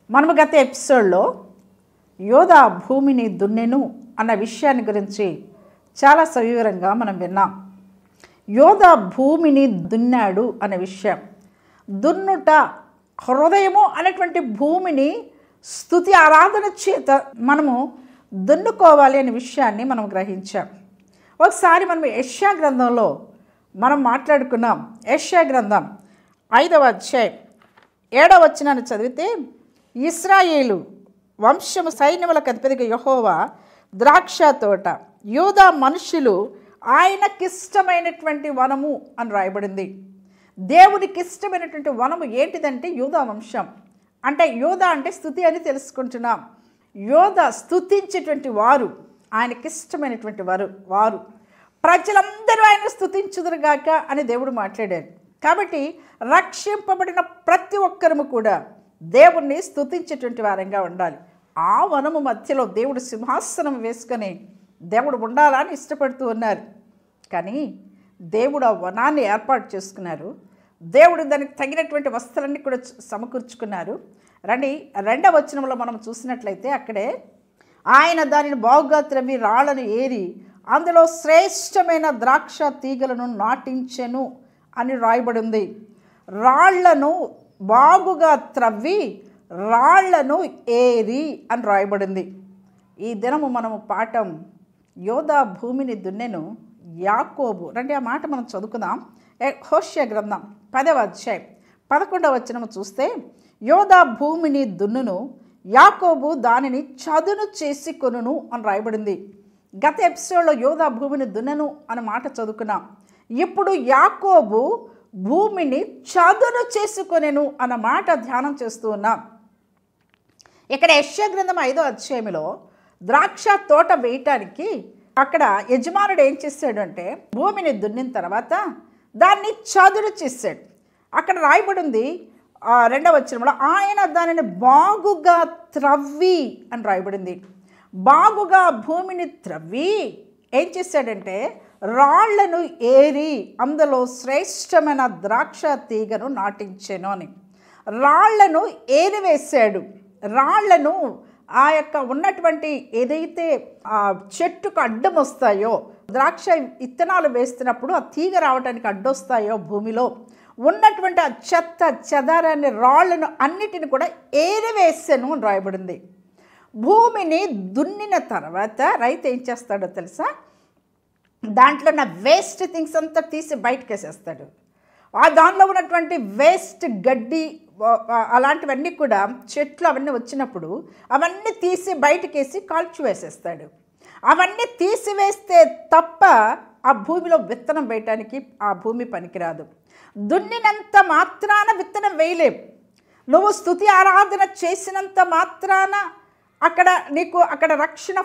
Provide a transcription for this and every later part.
మనము గత ఎపిసోడ్లో యోధా భూమిని దున్నెను అన్న విషయాన్ని గురించి చాలా సవివరంగా మనం విన్నాం. యోధా భూమిని దున్నాడు అనే విషయం, దున్నుట హృదయము అనేటువంటి భూమిని స్తుతి ఆరాధన చేత మనము దున్నుకోవాలి అనే విషయాన్ని మనం గ్రహించాం. ఒకసారి మనం యెషయా గ్రంథంలో మనం మాట్లాడుకున్నాం. యెషయా గ్రంథం 5వ అధ్యాయం 7వ వచనాన్ని చదివితే, ఇశ్రాయేలు వంశము సైన్యములకు అధిపతిగా యెహోవా ద్రాక్ష తోట, యూదా మనుషులు ఆయనకిష్టమైనటువంటి వనము అని రాయబడింది. దేవునికి ఇష్టమైనటువంటి వనము ఏంటిదంటే యూదా వంశం. అంటే యూదా అంటే స్తుతి అని తెలుసుకుంటున్నాం. యోధా స్తుతించేటువంటి వారు, ఆయనకిష్టమైనటువంటి వారు ప్రజలందరూ ఆయన స్తుతించుదురుగాక అని దేవుడు మాట్లాడారు. కాబట్టి రక్షింపబడిన ప్రతి ఒక్కరము కూడా దేవుణ్ణి స్తుతించేటువంటి వారంగా ఉండాలి. ఆ వనము మధ్యలో దేవుడు సింహాసనం వేసుకొని దేవుడు ఉండాలని ఇష్టపడుతూ ఉన్నారు. కానీ దేవుడు ఆ వనాన్ని ఏర్పాటు చేసుకున్నారు. దేవుడు దానికి తగినటువంటి వస్తువులన్నీ కూడా సమకూర్చుకున్నారు. రండి 2వ వచనంలో మనం చూసినట్లయితే, అక్కడే ఆయన దానిని బాగుగా త్రవ్వి రాళ్లను ఏరి అందులో శ్రేష్టమైన ద్రాక్ష తీగలను నాటించెను అని రాయబడి ఉంది. రాళ్లను బాగుగా త్రవ్వి రాళ్లను ఏరి అని రాయబడింది. ఈ దినము మనము పాఠం యోధా భూమిని దున్నెను యాకోబు. రండి ఆ మాట మనం చదువుకుందాం. హోషేయ గ్రంథం 10వ అధ్యాయం 11వ వచనం చూస్తే, యోధా భూమిని దున్నును, యాకోబు దానిని చదును చేసి కొనును అని రాయబడింది. గత ఎపిసోడ్లో యోధా భూమిని దున్నెను అనే మాట చదువుకున్నాం. ఇప్పుడు యాకోబు భూమిని చదును చేసుకొనెను అన్న మాట ధ్యానం చేస్తూ ఉన్నాం. ఇక్కడ యెషయా గ్రంథం 5వ అధ్యాయంలో ద్రాక్ష తోట వేయటానికి అక్కడ యజమానుడు ఏం చేశాడు అంటే, భూమిని దున్నిన తర్వాత దాన్ని చదును చేశాడు. అక్కడ రాయబడింది 2వ వచనంలో, ఆయన దానిని బాగుగా త్రవ్వి అని రాయబడింది. బాగుగా భూమిని త్రవ్వి ఏం చేశాడంటే, రాళ్లను ఏరి అందులో శ్రేష్టమైన ద్రాక్ష తీగను నాటించెను అని. రాళ్లను ఏరివేశాడు. రాళ్లను ఆ యొక్క ఉన్నటువంటి ఏదైతే ఆ చెట్టుకు అడ్డం వస్తాయో, ద్రాక్ష విత్తనాలు వేస్తున్నప్పుడు ఆ తీగ రావడానికి అడ్డొస్తాయో భూమిలో ఉన్నటువంటి ఆ చెత్త చెదారాన్ని, రాళ్లను అన్నిటిని కూడా ఏరివేసాను అని రాయబడింది. భూమిని దున్నిన తర్వాత రైతు ఏం చేస్తాడో తెలుసా? దాంట్లో ఉన్న వేస్ట్ థింగ్స్ అంతా తీసి బయటకు వేసేస్తాడు. ఆ దానిలో ఉన్నటువంటి వేస్ట్ గడ్డి అలాంటివన్నీ కూడా, చెట్లు అవన్నీ వచ్చినప్పుడు అవన్నీ తీసి బయటకేసి కాల్చి వేసేస్తాడు. అవన్నీ తీసివేస్తే తప్ప ఆ భూమిలో విత్తనం వేయటానికి ఆ భూమి పనికిరాదు. దున్నినంత మాత్రాన విత్తనం వేయలేవు. నువ్వు స్తుతి ఆరాధన చేసినంత మాత్రాన అక్కడ రక్షణ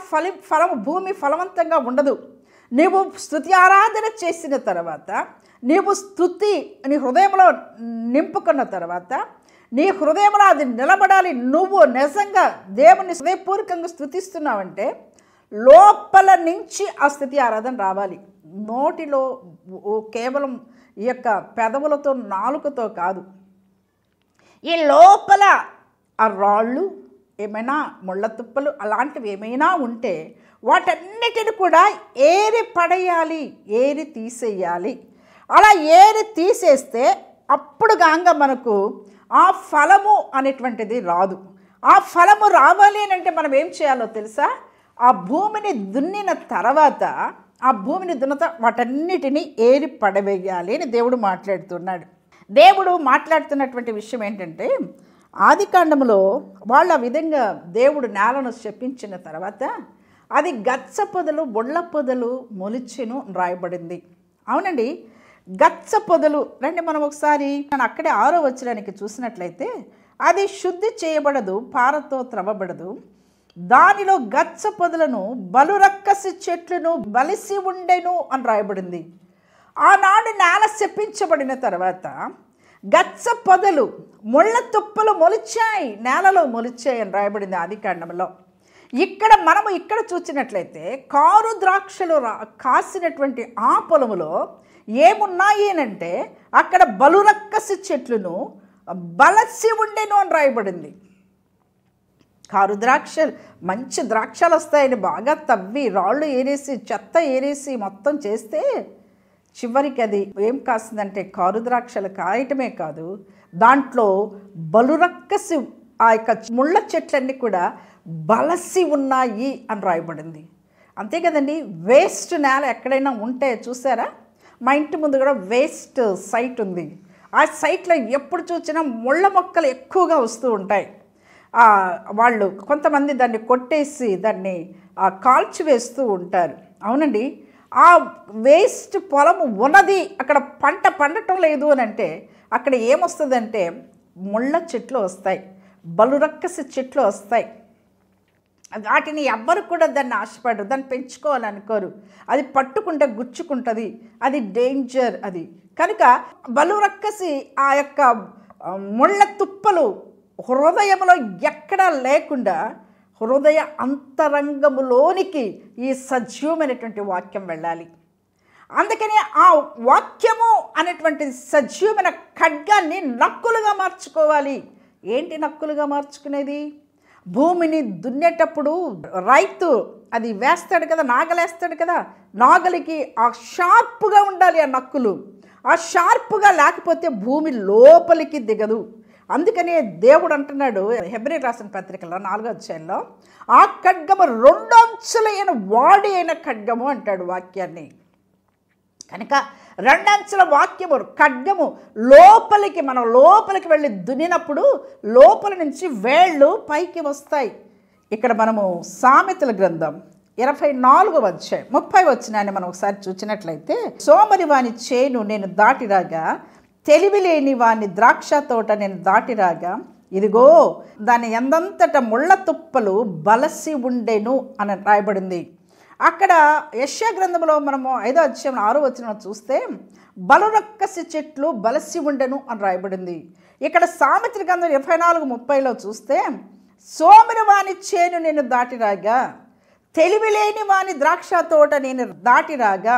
ఫలము భూమి ఫలవంతంగా ఉండదు. నీవు స్తుతి ఆరాధన చేసిన తర్వాత, నీవు స్తుతి నీ హృదయంలో నింపుకున్న తర్వాత, నీ హృదయంలో అది నిలబడాలి. నువ్వు నిజంగా దేవుని హృదయపూర్వకంగా స్తుతిస్తున్నావంటే లోపల నుంచి ఆ స్తుతి ఆరాధన రావాలి. నోటిలో కేవలం ఈ యొక్క పెదవులతో నాలుకతో కాదు, ఈ లోపల ఆ రాళ్ళు ఏమైనా ముళ్ళ తుప్పలు అలాంటివి ఏమైనా ఉంటే వాటన్నిటిని కూడా ఏరి పడేయాలి, ఏరి తీసేయాలి. అలా ఏరి తీసేస్తే అప్పుడు గాంగ మనకు ఆ ఫలము అనేటువంటిది రాదు. ఆ ఫలము రావాలి అని అంటే మనం ఏం చేయాలో తెలుసా? ఆ భూమిని దున్నిన తర్వాత వాటన్నిటిని ఏరి పడవేయాలి అని దేవుడు మాట్లాడుతున్నాడు. దేవుడు మాట్లాడుతున్నటువంటి విషయం ఏంటంటే, ఆదికాండములో వాళ్ళ విధంగా దేవుడు నేలను శపించిన తర్వాత అది గచ్చ పొదలు, బొళ్ళ పొదలు మొలిచెను రాయబడింది. అవునండి, గచ్చ పొదలు. రండి మనం ఒకసారి అక్కడే 6వ వచనానికి చూసినట్లయితే, అది శుద్ధి చేయబడదు, పారతో త్రవ్వబడదు, దానిలో గచ్చ పొదలను బలురక్కసి చెట్లను బలిసి ఉండెను అని రాయబడింది. ఆనాడు నేల శపించబడిన తర్వాత గచ్చ పొదలు, ముళ్ళ తుప్పలు మొలిచాయి, నేలలో మొలిచాయి అని రాయబడింది ఆదికాండంలో. మనము ఇక్కడ చూసినట్లయితే కారు ద్రాక్షలు కాసినటువంటి ఆ పొలములో ఏమున్నాయి అంటే, అక్కడ బలురక్కసి చెట్లను బలసి ఉండెను అని రాయబడింది. కారు ద్రాక్షలు, మంచి ద్రాక్షలు వస్తాయని బాగా తవ్వి రాళ్ళు ఏరేసి చెత్త ఏరేసి మొత్తం చేస్తే చివరికి అది ఏం కాస్తుందంటే కారు ద్రాక్షలు కాయటమే కాదు, దాంట్లో బలురక్కసి ఆ యొక్క ముళ్ళ చెట్లన్నీ కూడా బలసి ఉన్నాయి అని రాయబడింది. అంతే కదండి. వేస్ట్ నేల ఎక్కడైనా ఉంటే చూసారా, మా ఇంటి ముందు కూడా వేస్ట్ సైట్ ఉంది. ఆ సైట్లో ఎప్పుడు చూసినా ముళ్ళ మొక్కలు ఎక్కువగా వస్తూ ఉంటాయి. వాళ్ళు కొంతమంది దాన్ని కొట్టేసి దాన్ని కాల్చివేస్తూ ఉంటారు. అవునండి, ఆ వేస్ట్ పొలము ఉన్నది, అక్కడ పంట పండటం లేదు అని అంటే అక్కడ ఏమొస్తుందంటే ముళ్ళ చెట్లు వస్తాయి, బలురక్కసి చెట్లు వస్తాయి. వాటిని ఎవ్వరు కూడా దాన్ని ఆశపడరు, దాన్ని పెంచుకోవాలనుకోరు. అది పట్టుకుంటే గుచ్చుకుంటుంది, అది డేంజర్. అది కనుక బలురక్కసి ఆ యొక్క ముళ్ళ తుప్పలు హృదయంలో ఎక్కడా లేకుండా హృదయ అంతరంగములోనికి ఈ సజీవమైనటువంటి వాక్యం వెళ్ళాలి. అందుకని ఆ వాక్యము అనేటువంటి సజీవమైన ఖడ్గాన్ని నక్కులుగా మార్చుకోవాలి. ఏంటి నక్కులుగా మార్చుకునేది? భూమిని దున్నేటప్పుడు రైతు అది వేస్తాడు కదా, నాగలేస్తాడు కదా, నాగలికి ఆ షార్ప్గా ఉండాలి ఆ నక్కులు. ఆ షార్ప్గా లేకపోతే భూమి లోపలికి దిగదు. అందుకనే దేవుడు అంటున్నాడు హెబ్రీ రాసిన పత్రికలో 4వ అధ్యాయంలో, ఆ ఖడ్గము 2 అంచులైన వాడి అయిన ఖడ్గము అంటాడు వాక్యాన్ని. కనుక 2 అంచుల వాక్యము ఖడ్గము లోపలికి, మనం లోపలికి వెళ్ళి దున్నినప్పుడు లోపల నుంచి వేళ్ళు పైకి వస్తాయి. ఇక్కడ మనము సామెతల గ్రంథం 24వ అధ్యాయం 30వ వచనాన్ని మనం ఒకసారి చూసినట్లయితే, సోమరి వాని చేను నేను దాటిరాగా, తెలివిలేని వాని ద్రాక్ష తోట నేను దాటిరాగా, ఇదిగో దాని ఎందంతట ముళ్ళ తుప్పలు బలసి ఉండెను అని రాయబడింది. అక్కడ యెషయా గ్రంథంలో మనము 5వ అధ్యాయం 6వ వచనం చూస్తే బలురక్కసి చెట్లు బలసి ఉండెను అని రాయబడింది. ఇక్కడ సామెతల గ్రంథం 24:30లో చూస్తే, సోమరి వాని చేను నేను దాటిరాగా, తెలివిలేని వాని ద్రాక్ష తోట నేను దాటిరాగా,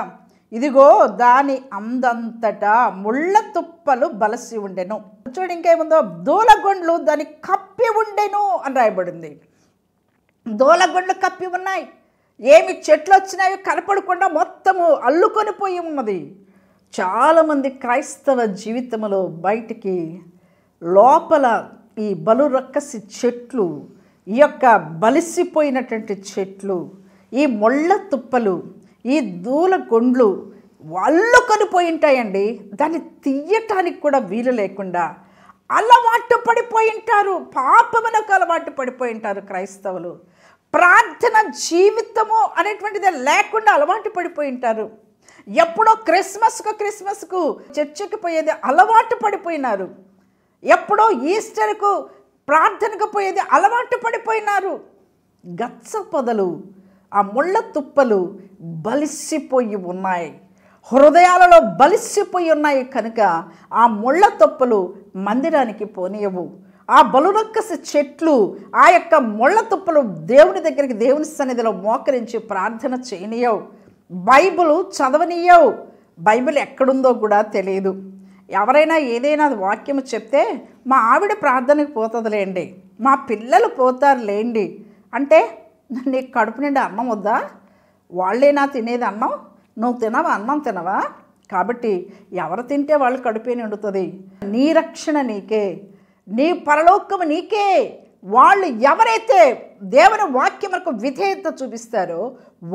ఇదిగో దాని అందంతటా ముళ్ళ తుప్పలు బలసి ఉండెను. చూడు ఇంకేముందో, దూలగొండ్లు దాన్ని కప్పి ఉండెను అని రాయబడింది. దూలగొండ్లు కప్పి ఉన్నాయి. ఏమి చెట్లు వచ్చినాయో కనపడకుండా మొత్తము అల్లుకొని పోయి ఉన్నది. చాలామంది క్రైస్తవ జీవితంలో బయటికి లోపల ఈ బలురక్కసి చెట్లు, ఈ యొక్క బలిసిపోయినటువంటి చెట్లు, ఈ ముళ్ళ తుప్పలు, ఈ దూలగొండ్లు అల్లుకొని పోయి ఉంటాయండి. దాన్ని తీయటానికి కూడా వీలు లేకుండా అలవాటు పడిపోయి ఉంటారు. పాపమునకు అలవాటు పడిపోయి ఉంటారు క్రైస్తవులు. ప్రార్థన జీవితము అనేటువంటిది లేకుండా అలవాటు పడిపోయి ఉంటారు. ఎప్పుడో క్రిస్మస్కు చర్చికి పోయేది అలవాటు పడిపోయినారు. ఎప్పుడో ఈస్టర్కు ప్రార్థనకు పోయేది అలవాటు పడిపోయినారు. గచ్చ పొదలు, ఆ ముళ్ళ తుప్పలు బలిసిపోయి ఉన్నాయి, హృదయాలలో బలిసిపోయి ఉన్నాయి. కనుక ఆ ముళ్ళ తుప్పలు మందిరానికి పోనీయవు. ఆ బలురక్కసి చెట్లు, ఆ యొక్క ముళ్ళ తుప్పలు దేవుని దగ్గరికి, దేవుని సన్నిధిలో మోకరించి ప్రార్థన చేయనీయవు. బైబిల్ చదవనీయవు. బైబిల్ ఎక్కడుందో కూడా తెలియదు. ఎవరైనా ఏదైనా వాక్యము చెప్తే, మా ఆవిడ ప్రార్థనకు పోతుందిలేండి, మా పిల్లలు పోతారులేండి అంటే, నీ కడుపు నిండా అన్నం వద్దా? వాళ్ళేనా తినేది అన్నం? నువ్వు తినవా? అన్నం తినవా? కాబట్టి ఎవరు తింటే వాళ్ళు కడుపే నిండుతుంది. నీ రక్షణ నీకే, నీ పరలోకము నీకే. వాళ్ళు ఎవరైతే దేవుని వాక్యములకు విధేయత చూపిస్తారో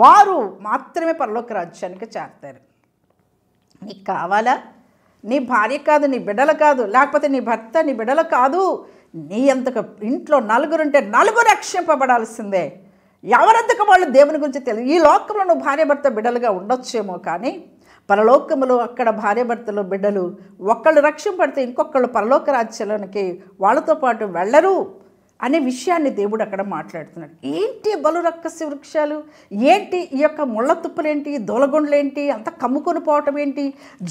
వారు మాత్రమే పరలోక రాజ్యానికి చేరతారు. నీకు కావాలా? నీ భార్య కాదు, నీ బిడ్డలు కాదు, లేకపోతే నీ భర్త, నీ బిడ్డలు కాదు, నీ అంతకు ఇంట్లో నలుగురుంటే నలుగురు రక్షింపబడాల్సిందే. ఎవరంతకు వాళ్ళు దేవుని గురించి తెలియదు. ఈ లోకంలో నువ్వు భార్యాభర్త బిడ్డలుగా ఉండొచ్చేమో, కానీ పరలోకములో అక్కడ భార్యాభర్తలు బిడ్డలు ఒకళ్ళు రక్షింపడితే ఇంకొకళ్ళు పరలోక రాజ్యంలోనికి వాళ్ళతో పాటు వెళ్ళరు అనే విషయాన్ని దేవుడు అక్కడ మాట్లాడుతున్నాడు. ఏంటి బలురక్కసి వృక్షాలు ఏంటి? ఈ యొక్క ముళ్ళ తుప్పలేంటి? దొలగొండలేంటి? అంత కమ్ముకొని పోవటం ఏంటి?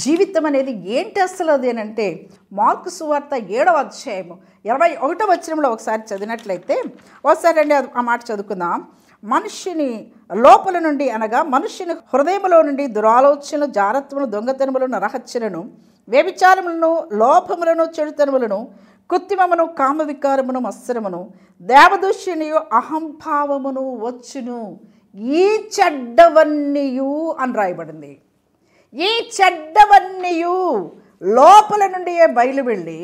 జీవితం అనేది ఏంటి అసలు? అదేనంటే మార్కు సువార్త 7వ అధ్యాయము 21వ వచనంలో ఒకసారి చదివినట్లయితే, ఒకసారి అండి ఆ మాట చదువుకుందాం. మనుష్యుని లోపల నుండి, అనగా మనుష్యుని హృదయములో నుండి దురాలోచనలు, జారత్వములు, దొంగతనములను, నరహత్యలను, వ్యభిచారములను, లోపములను, చెడుతనములను, కృత్రిమమును కామవికారమును మత్సరమును దేవదూషణయు అహంభావమును వచ్చును. ఈ చెడ్డవన్నీయు అని రాయబడింది. ఈ చెడ్డవన్నీయు లోపల నుండి బయలు వెళ్ళి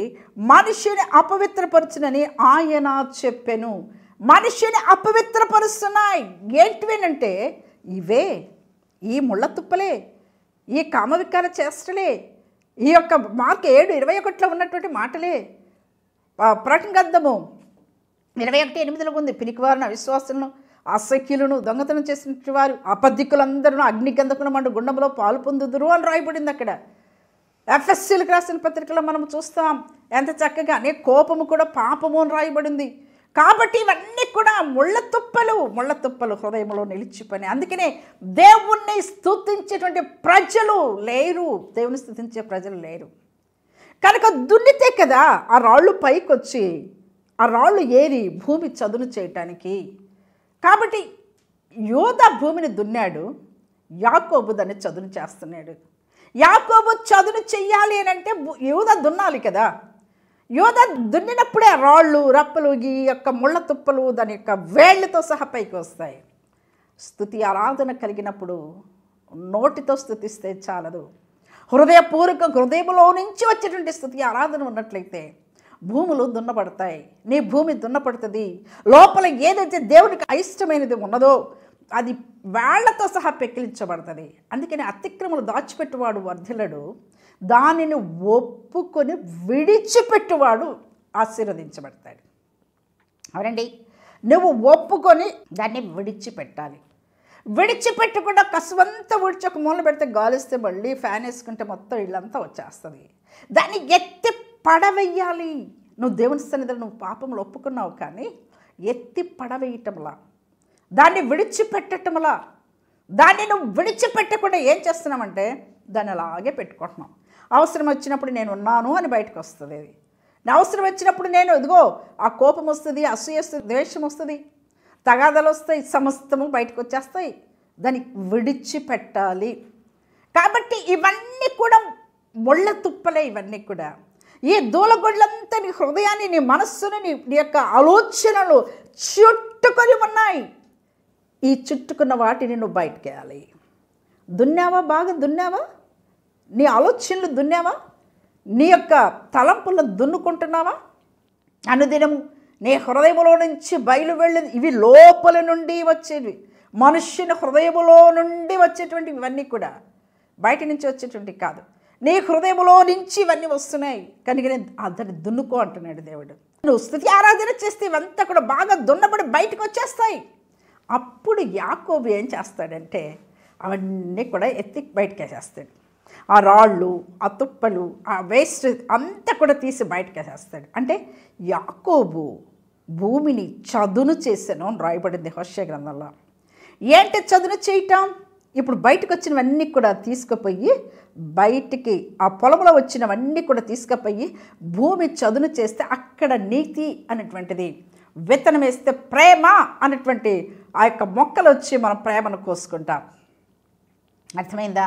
మనిషిని అపవిత్రపరచునని ఆయన చెప్పెను. మనిషిని అపవిత్రపరుస్తున్నాయి. ఏంటివేనంటే ఇవే, ఈ ముళ్ళ తుప్పలే, ఈ కామవికార చేష్టలే, ఈ యొక్క మార్క్ 7:21 ఉన్నటువంటి మాటలే. ప్రకటన గ్రంథము 21:8 ఉంది. పిరికివారిని, అవిశ్వాసులను, అసఖ్యులను, దొంగతనం చేసిన వారు, అబద్ధికులందరూ అగ్నిగంధకుల మండు గుండంలో పాలు పొందుదురు అని రాయబడింది అక్కడ. ఎఫ్ఎస్సీలకు రాసిన పత్రికలో మనం చూస్తాం ఎంత చక్కగా. నీ కోపము కూడా పాపము అని రాయబడింది. కాబట్టి ఇవన్నీ కూడా ముళ్ళ తుప్పలు హృదయంలో నిలిచిపోయినాయి. అందుకనే దేవుణ్ణి స్తుతించేటువంటి ప్రజలు లేరు, దేవుని స్తుతించే ప్రజలు లేరు. కనుక దున్నితే కదా ఆ రాళ్ళు పైకి వచ్చి ఆ రాళ్ళు ఏరి భూమి చదును చేయటానికి. కాబట్టి యోధా భూమిని దున్నాడు, యాకోబు దాన్ని చదును చేస్తున్నాడు. యాకోబు చదును చెయ్యాలి అని అంటే యోధా దున్నాలి కదా. యోధా దున్నినప్పుడే రాళ్ళు, రప్పలు, ఈ యొక్క ముళ్ళ తుప్పలు దాని యొక్క వేళ్లతో సహా పైకి వస్తాయి. స్తుతి ఆరాధన కలిగినప్పుడు నోటితో స్తుతిస్తే చాలదు, హృదయంలో నుంచి వచ్చేటువంటి స్తుతి ఆరాధన ఉన్నట్లయితే భూములు దున్నపడతాయి. నీ భూమి దున్నపడుతుంది. లోపల ఏదైతే దేవునికి అయిష్టమైనది ఉన్నదో అది వేళ్లతో సహా పెకిలించబడుతుంది. అందుకని అతిక్రమలు దాచిపెట్టువాడు వర్ధిల్లడు, దానిని ఒప్పుకొని విడిచిపెట్టువాడు ఆశీర్వదించబడతాడు. అవునండి, నువ్వు ఒప్పుకొని దాన్ని విడిచిపెట్టాలి. విడిచిపెట్టకుండా కసువంతా విడిచి ఒక మూల పెడితే గాలిస్తే మళ్ళీ ఫ్యాన్ వేసుకుంటే మొత్తం ఇళ్ళంతా వచ్చేస్తుంది. దాన్ని ఎత్తి పడవేయాలి. నువ్వు దేవుని సన్నిధిలో నువ్వు పాపములు ఒప్పుకున్నావు, కానీ ఎత్తి పడవేయటంలా, దాన్ని విడిచిపెట్టటంలా, దాన్ని నువ్వు విడిచిపెట్టకుండా ఏం చేస్తున్నామంటే దాన్ని అలాగే పెట్టుకుంటున్నాం. అవసరం వచ్చినప్పుడు నేను ఉన్నాను అని బయటకు వస్తుంది. అవసరం వచ్చినప్పుడు నేను ఇదిగో ఆ కోపం వస్తుంది, అసూయ వస్తుంది, ద్వేషం వస్తుంది, తగాదాలు వస్తాయి, సమస్తము బయటకు వచ్చేస్తాయి. దాన్ని విడిచిపెట్టాలి. కాబట్టి ఇవన్నీ కూడా ముళ్ళ తుప్పలే. ఇవన్నీ కూడా ఈ దూలగొడ్లంతా నీ హృదయాన్ని, నీ మనస్సుని, నీ యొక్క ఆలోచనలు చుట్టుకొని ఉన్నాయి. ఈ చుట్టుకున్న వాటిని నువ్వు బయటకేయాలి. దున్నావా? బాగా దున్నావా? నీ ఆలోచనలు దున్నావా? నీ యొక్క తలంపులను దున్నుకుంటున్నావా? అనుదినము నీ హృదయంలో నుంచి బయలు వెళ్ళేది ఇవి లోపల నుండి వచ్చేవి. మనుష్యుని హృదయములో నుండి వచ్చేటువంటి ఇవన్నీ కూడా బయట నుంచి వచ్చేటువంటి కాదు, నీ హృదయంలో నుంచి ఇవన్నీ వస్తున్నాయి. కనుక దాన్ని దున్నుకో అంటున్నాడు దేవుడు. నువ్వు స్తుతి ఆరాధన చేస్తే ఇవంతా కూడా బాగా దున్నబడి బయటకు వచ్చేస్తాయి. అప్పుడు యాకోబు ఏం చేస్తాడంటే అవన్నీ కూడా ఎత్తి బయటకు వేసేస్తాడు. ఆ రాళ్ళు, ఆ తుప్పలు, ఆ వేస్ట్ అంతా కూడా తీసి బయటకు వేసేస్తాడు. అంటే యాకోబు భూమిని చదును చేశాను అని రాయబడింది హోషేయ గ్రంథంలో. ఏంటి చదును చేయటం? ఇప్పుడు బయటకు వచ్చినవన్నీ కూడా తీసుకుపోయి బయటికి ఆ పొలంలో వచ్చినవన్నీ కూడా తీసుకుపోయి భూమి చదును చేస్తే అక్కడ నీతి అనేటువంటిది, విత్తనం వేస్తే ప్రేమ అనేటువంటి ఆ యొక్క మొక్కలు వచ్చి మనం ప్రేమను కోసుకుంటాం. అర్థమైందా?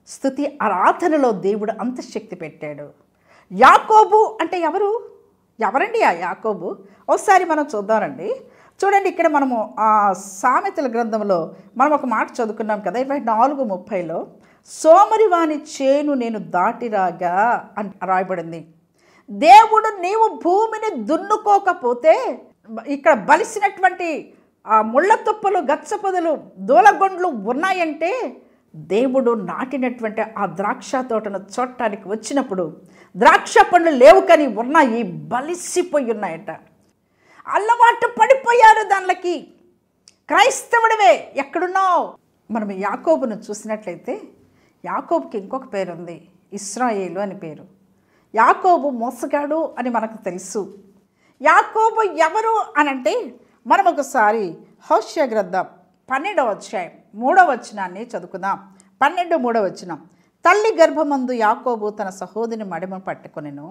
స్తుతి ఆరాధనలో దేవుడు అంత శక్తి పెట్టాడు. యాకోబు అంటే ఎవరండి ఆ యాకోబు? ఒకసారి మనం చూద్దామండి. చూడండి, ఇక్కడ మనము ఆ సామెతల గ్రంథంలో మనం ఒక మాట చదువుకున్నాం కదా, 24:30లో సోమరివాని చేను నేను దాటిరాగా అని రాయబడింది. దేవుడు నీవు భూమిని దున్నుకోకపోతే ఇక్కడ బలిసినటువంటి ఆ ముళ్ళ తుప్పలు, గచ్చపొదలు, దూలగొండ్లు ఉన్నాయంటే దేవుడు నాటినటువంటి ఆ ద్రాక్ష తోటను చూడటానికి వచ్చినప్పుడు ద్రాక్ష పండ్లు లేవు, కానీ ఉన్నాయి, బలిసిపోయి ఉన్నాయట. అలవాటు పడిపోయారు దానికి. క్రైస్తవుడివే ఎక్కడున్నావు? మనం యాకోబును చూసినట్లయితే యాకోబుకి ఇంకొక పేరు ఉంది, ఇశ్రాయేలు అని పేరు. యాకోబు మోసగాడు అని మనకు తెలుసు. యాకోబు ఎవరు అనంటే మనం ఒకసారి హోషేయ గ్రంథం 12వ అధ్యాయం 3వ వచనాన్ని చదువుకుందాం. 12:3 వచనం. తల్లి గర్భమందు యాకోబు తన సహోదరుని మడిమ పట్టుకొనెను,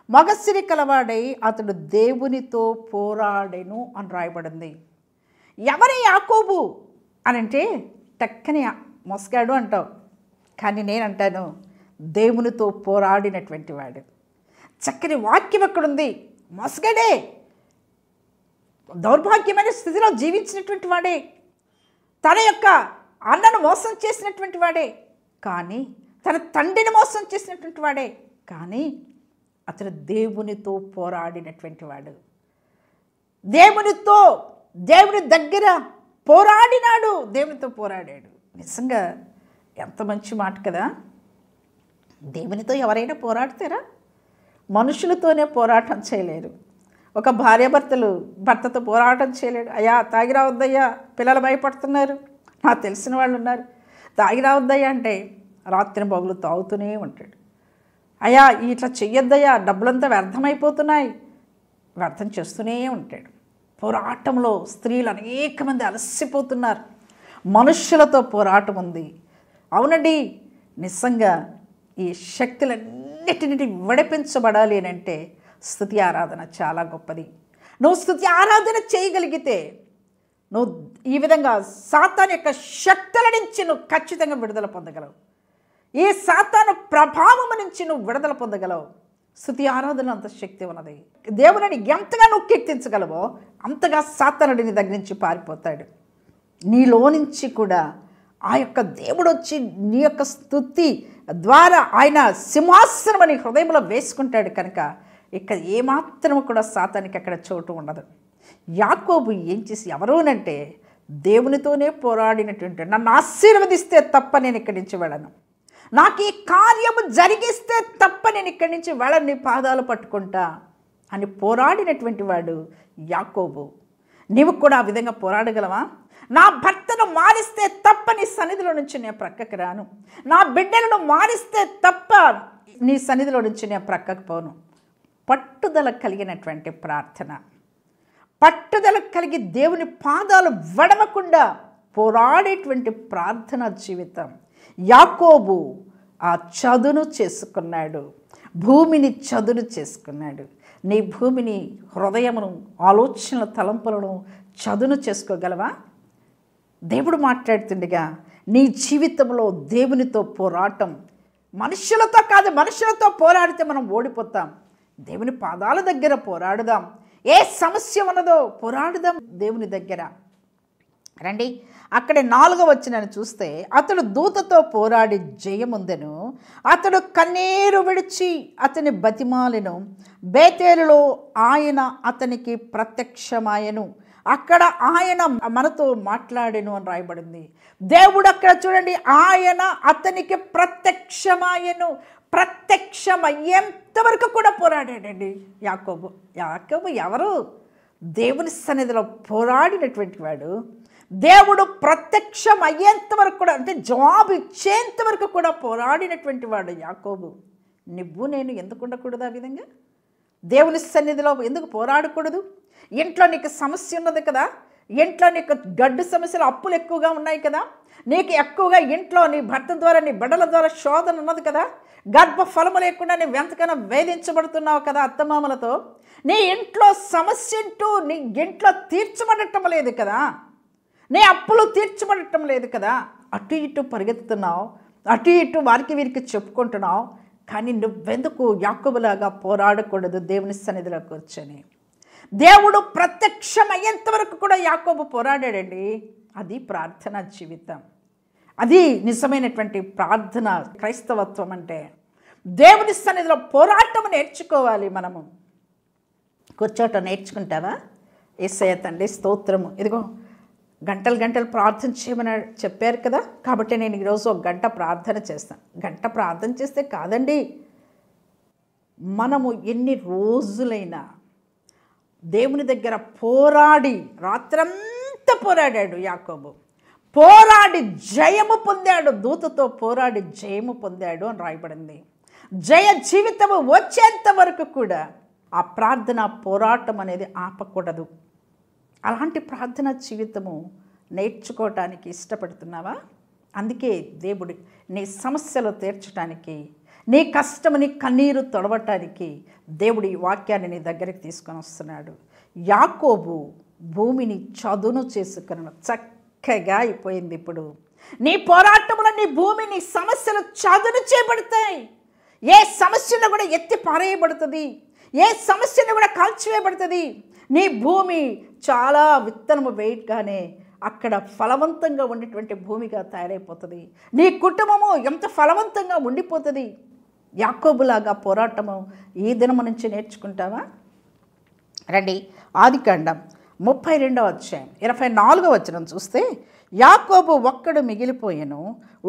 మగసిరి కలవాడై అతడు దేవునితో పోరాడెను అని రాయబడింది. ఎవరి యాకోబు అనంటే టక్కని మోసగాడు అంటావు, కానీ నేనంటాను దేవునితో పోరాడినటువంటి వాడు. చక్కని వాక్యం ఎక్కడుంది? మోసగాడే, దౌర్భాగ్యమైన స్థితిలో జీవించినటువంటి వాడే, తన యొక్క అన్నను మోసం చేసినటువంటి వాడే, కానీ తన తండ్రిని మోసం చేసినటువంటి వాడే, కానీ అతను దేవునితో పోరాడినటువంటి వాడు. దేవుని దగ్గర పోరాడినాడు, దేవునితో పోరాడాడు. నిజంగా ఎంత మంచి మాట కదా. దేవునితో ఎవరైనా పోరాడతారా? మనుషులతోనే పోరాటం చేయలేరు. ఒక భార్యాభర్తలు భర్తతో పోరాటం చేయలేడు. అయ్యా తాగి రావద్దయ్యా, పిల్లలు భయపడుతున్నారు, నాకు తెలిసిన వాళ్ళు ఉన్నారు, తాగి రావద్దయ్యా అంటే రాత్రి పగులు తాగుతూనే ఉంటాడు. అయ్యా ఇట్లా చెయ్యొద్దయ్యా, డబ్బులంతా వ్యర్థమైపోతున్నాయి, వ్యర్థం చేస్తూనే ఉంటాడు. పోరాటంలో స్త్రీలు అనేక మంది అలసిపోతున్నారు. మనుష్యులతో పోరాటం ఉంది. అవునండి, నిజంగా ఈ శక్తులన్నిటిని విడిపించబడాలి అని అంటే స్తుతి ఆరాధన చాలా గొప్పది. నువ్వు స్తుతి ఆరాధన చేయగలిగితే నువ్వు ఈ విధంగా సాతాను యొక్క శక్తుల నుంచి నువ్వు ఖచ్చితంగా విడుదల పొందగలవు. ఈ సాతాను ప్రభావం నుంచి నువ్వు విడుదల పొందగలవు. స్తుతి ఆరాధన అంత శక్తి ఉన్నది. దేవుని ఎంతగా నువ్వు కీర్తించగలవో అంతగా సాతానుడి నీ దగ్గర నుంచి పారిపోతాడు. నీలో నుంచి కూడా ఆ యొక్క దేవుడు వచ్చి నీ యొక్క స్తుతి ద్వారా ఆయన సింహాసనం నీ హృదయంలో వేసుకుంటాడు కనుక ఇక్కడ ఏమాత్రం కూడా సాతానికి అక్కడ చోటు ఉండదు. యాకోబు ఏం చేసి ఎవరోనంటే దేవునితోనే పోరాడినటువంటి, నన్ను ఆశీర్వదిస్తే తప్ప నేను ఇక్కడి నుంచి వెళ్ళను, నాకు ఈ కార్యము జరిగిస్తే తప్ప నేను ఇక్కడి నుంచి వెళ్ళను, నీ పాదాలు పట్టుకుంటా అని పోరాడినటువంటి వాడు యాకోబు. నీవు కూడా ఆ విధంగా పోరాడగలవా? నా భర్తను మారిస్తే తప్ప నీ సన్నిధిలో నుంచి నేను ప్రక్కకు రాను, నా బిడ్డలను మారిస్తే తప్ప నీ సన్నిధిలో నుంచి నేను ప్రక్కకు పోను. పట్టుదల కలిగినటువంటి ప్రార్థన, పట్టుదల కలిగి దేవుని పాదాలు వడవకుండా పోరాడేటువంటి ప్రార్థన జీవితం. యాకోబు ఆ చదును చేసుకున్నాడు, భూమిని చదును చేసుకున్నాడు. నీ భూమిని, హృదయమును, ఆలోచనల తలంపులను చదును చేసుకోగలవా? దేవుడు మాట్లాడుతుండగా నీ జీవితంలో దేవునితో పోరాటం, మనుషులతో కాదు, మనుషులతో పోరాడితే మనం ఓడిపోతాం. దేవుని పాదాల దగ్గర పోరాడుదాం. ఏ సమస్య ఉన్నదో పోరాడుదాం దేవుని దగ్గర. రండి, అక్కడ 4వ వచనాన్ని చూస్తే, అతడు దూతతో పోరాడి జయముందెను, అతడు కన్నీరు విడిచి అతని బతిమాలెను, బేతేలులో ఆయన అతనికి ప్రత్యక్షమాయెను, అక్కడ ఆయన మనతో మాట్లాడెను అని రాయబడింది. దేవుడు అక్కడ చూడండి, ఆయన అతనికి ప్రత్యక్షమాయెను. ప్రత్యక్షమయ్యేంత వరకు కూడా పోరాడాడండి యాకోబు. యాకోబు ఎవరు? దేవుని సన్నిధిలో పోరాడినటువంటి వాడు. దేవుడు ప్రత్యక్షం అయ్యేంత వరకు కూడా, అంటే జవాబు ఇచ్చేంత వరకు కూడా పోరాడినటువంటి వాడు యాకోబు. నువ్వు నేను ఎందుకు ఉండకూడదు? ఆ విధంగా దేవుని సన్నిధిలో ఎందుకు పోరాడకూడదు? ఇంట్లో నీకు సమస్య ఉన్నది కదా, ఇంట్లో నీకు గడ్డు సమస్యలు, అప్పులు ఎక్కువగా ఉన్నాయి కదా, నీకు ఎక్కువగా ఇంట్లో నీ భర్త ద్వారా, నీ బిడ్డల ద్వారా శోధన ఉన్నది కదా, గర్భఫలము లేకుండా నువ్వు ఎంతకైనా వేధించబడుతున్నావు కదా అత్తమామలతో, నీ ఇంట్లో సమస్య అంటూ నీ ఇంట్లో తీర్చబడటం లేదు కదా, నీ అప్పులు తీర్చబడటం లేదు కదా, అటు ఇటు పరిగెత్తుతున్నావు, అటు ఇటు వారికి వీరికి చెప్పుకుంటున్నావు. కానీ నువ్వెందుకు యాకోబులాగా పోరాడకూడదు దేవుని సన్నిధిలో కూర్చొని? దేవుడు ప్రత్యక్షమయ్యేంత వరకు కూడా యాకోబు పోరాడాడండి. అది ప్రార్థనా జీవితం, అది నిజమైనటువంటి ప్రార్థన. క్రైస్తవత్వం అంటే దేవుని సన్నిధిలో పోరాటం నేర్చుకోవాలి. మనము కూర్చోటం నేర్చుకుంటావా? యేసయ్య తండ్రి స్తోత్రము, ఇదిగో గంటలు గంటలు ప్రార్థన చేయమని చెప్పారు కదా, కాబట్టి నేను ఈరోజు 1 గంట ప్రార్థన చేస్తాను. గంట ప్రార్థన చేస్తే కాదండి, మనము ఎన్ని రోజులైనా దేవుని దగ్గర పోరాడి, రాత్రంతా పోరాడాడు యాకోబు, పోరాడి జయము పొందాడు, దూతతో పోరాడి జయము పొందాడు అని రాయబడింది. జయ జీవితము వచ్చేంత వరకు కూడా ఆ ప్రార్థన, పోరాటం అనేది ఆపకూడదు. అలాంటి ప్రార్థన జీవితము నేర్చుకోవటానికి ఇష్టపడుతున్నావా? అందుకే దేవుడు నీ సమస్యలు తీర్చడానికి, నీ కష్టము, నీ కన్నీరు తొడవటానికి దేవుడు ఈ వాక్యాన్ని నీ దగ్గరికి తీసుకొని వస్తున్నాడు. యాకోబు భూమిని చదును చేసుకున్న చక్కగా అయిపోయింది. ఇప్పుడు నీ పోరాటంలో నీ భూమి, నీ సమస్యలు చదును చేయబడతాయి. ఏ సమస్యలో కూడా ఎత్తి పారేయబడుతుంది. ఏ సమస్యను కూడా కాల్చివేయబడుతుంది. నీ భూమి చాలా విత్తనము వేయగానే అక్కడ ఫలవంతంగా ఉండేటువంటి భూమిగా తయారైపోతుంది. నీ కుటుంబము ఎంత ఫలవంతంగా ఉండిపోతుంది. యాకోబులాగా పోరాటము ఈ దినము నుంచి నేర్చుకుంటావా? రండి, ఆదికాండం 32వ అధ్యాయం 24వ వచనం చూస్తే, యాకోబు ఒక్కడు మిగిలిపోయెను,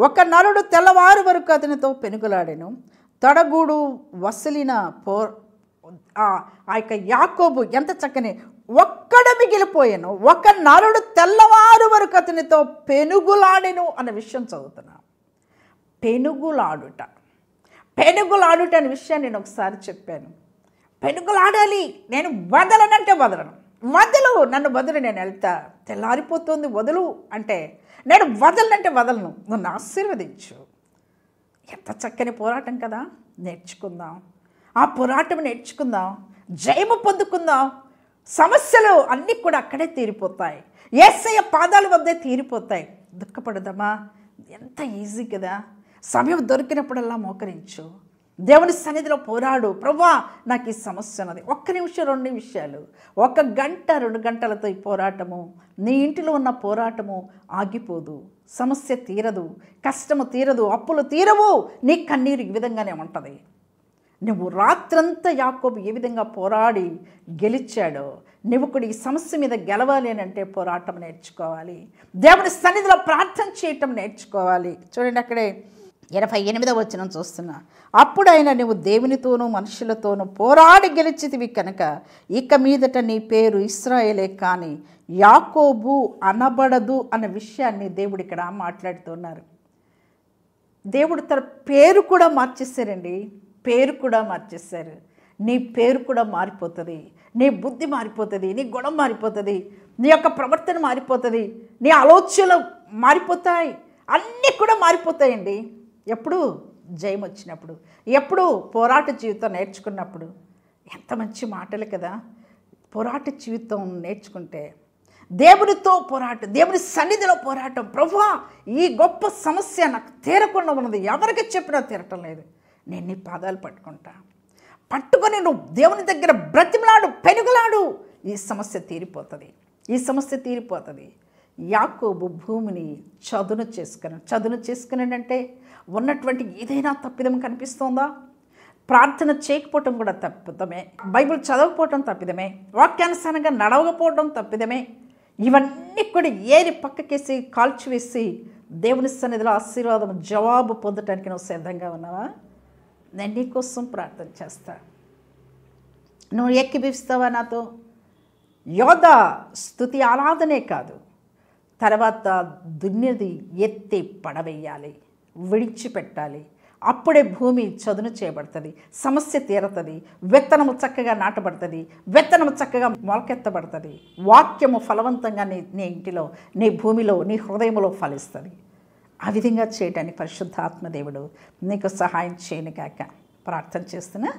ఒక నరుడు తెల్లవారు వరకు అతనితో పెనుగులాడెను. తొడగూడు వసలిన ఆ యొక్క యాకోబు ఎంత చక్కని ఒక్కడు మిగిలిపోయెను, ఒక నరుడు తెల్లవారు వరకు అతనితో పెనుగులాడెను అన్న విషయం చదువుతున్నా. పెనుగులాడుట అనే విషయాన్ని నేను ఒకసారి చెప్పాను. పెనుగులాడాలి. నేను వదలనంటే వదలను. నన్ను వదిలి నేను వెళ్తా. తెల్లారిపోతుంది వదులు అంటే నేను వదలనంటే వదలను. నన్ను ఆశీర్వదించు. ఎంత చక్కని పోరాటం కదా. నేర్చుకుందాం, ఆ పోరాటం నేర్చుకుందాం, జయము పొందుకుందాం. సమస్యలు అన్నీ కూడా అక్కడే తీరిపోతాయి. యేసయ్య పాదాల వద్దే తీరిపోతాయి. దుఃఖపడదామా? ఎంత ఈజీ కదా. సమయం దొరికినప్పుడల్లా మోకరించు, దేవుని సన్నిధిలో పోరాడు. ప్రభువా, నాకు ఈ సమస్య ఉన్నది. 1 నిమిషం 2 నిమిషాలు, 1 గంట 2 గంటలతో ఈ పోరాటము, నీ ఇంటిలో ఉన్న పోరాటము ఆగిపోదు. సమస్య తీరదు, కష్టము తీరదు, అప్పులు తీరవు. నీ కన్నీరు ఈ విధంగానే ఉంటుంది. నువ్వు రాత్రంతా యాకోబు ఏ విధంగా పోరాడి గెలిచాడో, నువ్వు కూడా ఈ సమస్య మీద గెలవాలి అని అంటే పోరాటం నేర్చుకోవాలి. దేవుని సన్నిధిలో ప్రార్థన చేయటం నేర్చుకోవాలి. చూడండి, అక్కడే 28వ వచనం చూస్తున్నా. అప్పుడు ఆయన, నువ్వు దేవునితోనూ మనుషులతోనూ పోరాడి గెలిచితివి కనుక ఇక మీదట నీ పేరు ఇశ్రాయేలే కానీ యాకోబు అనబడదు అన్న విషయాన్ని దేవుడు ఇక్కడ మాట్లాడుతున్నారు. దేవుడు తన పేరు కూడా మార్చేశారండి. పేరు కూడా మార్చేశారు. నీ పేరు కూడా మారిపోతుంది. నీ బుద్ధి మారిపోతుంది, నీ గుణం మారిపోతుంది, నీ యొక్క ప్రవర్తన మారిపోతుంది, నీ ఆలోచనలు మారిపోతాయి, అన్నీ కూడా మారిపోతాయండి. ఎప్పుడు? జయం వచ్చినప్పుడు, ఎప్పుడు? పోరాట జీవితం నేర్చుకున్నప్పుడు. ఎంత మంచి మాటలు కదా. పోరాట జీవితం నేర్చుకుంటే దేవునితో పోరాటం, దేవుని సన్నిధిలో పోరాటం. ప్రభువా, ఈ గొప్ప సమస్య నాకు తీరకుండా ఉన్నది, ఎవరికి చెప్పినా తీరటం లేదు, నేను నీ పాదాలు పట్టుకొని నువ్వు దేవుని దగ్గర బ్రతిమలాడు, పెనుగులాడు. ఈ సమస్య తీరిపోతుంది. యాకోబు భూమిని చదును చేసుకున్నాడంటే ఉన్నటువంటి ఏదైనా తప్పిదం కనిపిస్తోందా? ప్రార్థన చేయకపోవటం కూడా తప్పిదమే, బైబిల్ చదవకపోవటం తప్పిదమే, వాక్యానుసారంగా నడవకపోవడం తప్పిదమే. ఇవన్నీ కూడా ఏరి పక్కకేసి కాల్చివేసి దేవుని సన్నిధిలో ఆశీర్వాదం జవాబు పొందటానికి నువ్వు సిద్ధంగా ఉన్నావా? నేను నీకోసం ప్రార్థన చేస్తా. నువ్వు ఎక్కిపిస్తావా నాతో? యోధ స్తుతి ఆరాధనే కాదు, తర్వాత దున్నిది ఎత్తి పడవేయాలి, విడిచిపెట్టాలి. అప్పుడే భూమి చదును చేయబడుతుంది, సమస్య తీరుతుంది, విత్తనము చక్కగా నాటబడుతుంది, విత్తనము చక్కగా మొలకెత్తబడుతుంది, వాక్యము ఫలవంతంగా నీ ఇంటిలో, నీ భూమిలో, నీ హృదయంలో ఫలిస్తుంది. ఆ విధంగా చేయడానికి పరిశుద్ధాత్మ దేవుడు నీకు సహాయం చేయను గాక. ప్రార్థన చేస్తున్నా.